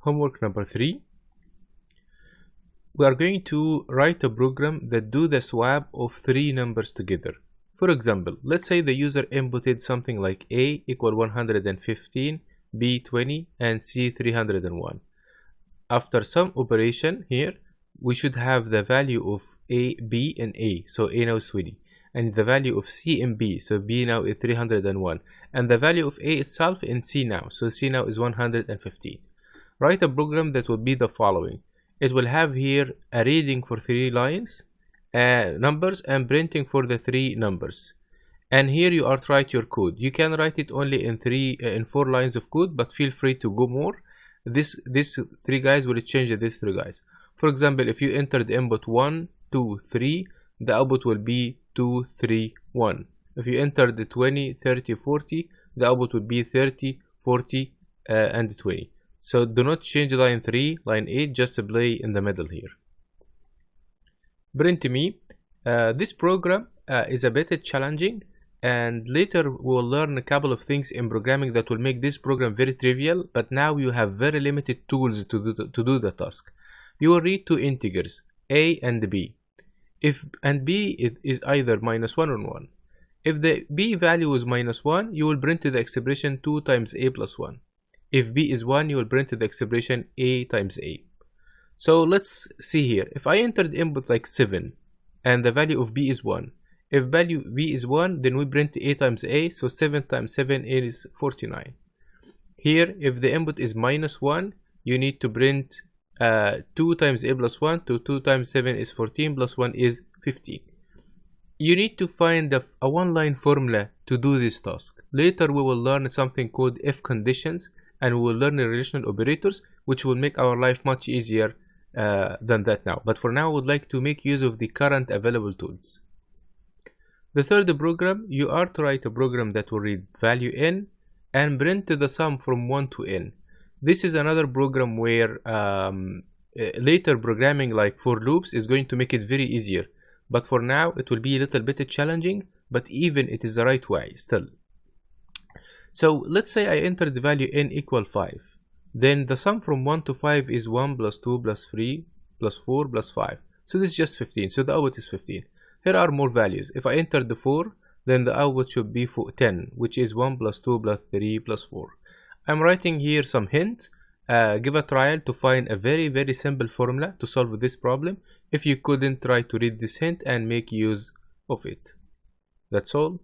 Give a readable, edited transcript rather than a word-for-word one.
Homework number 3. We are going to write a program that do the swap of three numbers together. For example, let's say the user inputted something like A equal 115, B 20, and C 301. After some operation here, we should have the value of A, B, and A. So A now is 20. And the value of C and B. So B now is 301. And the value of A itself in C now. So C now is 115. Write a program that will be the following. It will have here a reading for 3 lines, numbers, and printing for the 3 numbers. And here you are to write your code. You can write it only in 4 lines of code, but feel free to go more. This 3 guys will change these 3 guys. For example, if you enter the input 1, 2, 3, the output will be 2, 3, 1. If you enter the 20, 30, 40, the output will be 30, 40, and 20. So do not change line 3, line 8, just play in the middle here. Print me. This program is a bit challenging, and later we'll learn a couple of things in programming that will make this program very trivial, but now you have very limited tools to do the task. You will read 2 integers, a and b. If and b is either -1 or 1. If the b value is -1, you will print the expression 2 times a plus 1. If b is 1, you will print the expression a times a. So let's see here. If I entered input like 7 and the value of b is 1, if value b is 1, then we print a times a, so 7 times 7 is 49. Here, if the input is -1, you need to print 2 times a plus 1, 2 times 7 is 14, plus 1 is 15. You need to find a one-line formula to do this task. Later we will learn something called if conditions, and we will learn the relational operators, which will make our life much easier than that now. But for now, I would like to make use of the current available tools. The third program, you are to write a program that will read value n and print the sum from 1 to n. This is another program where later programming like for loops is going to make it very easier. But for now, it will be a little bit challenging, but even it is the right way still. So let's say I entered the value n equal 5. Then the sum from 1 to 5 is 1 plus 2 plus 3 plus 4 plus 5. So this is just 15. So the output is 15. Here are more values. If I enter the 4, then the output should be 10, which is 1 plus 2 plus 3 plus 4. I'm writing here some hints. Give a trial to find a very simple formula to solve this problem. If you couldn't, try to read this hint and make use of it. That's all.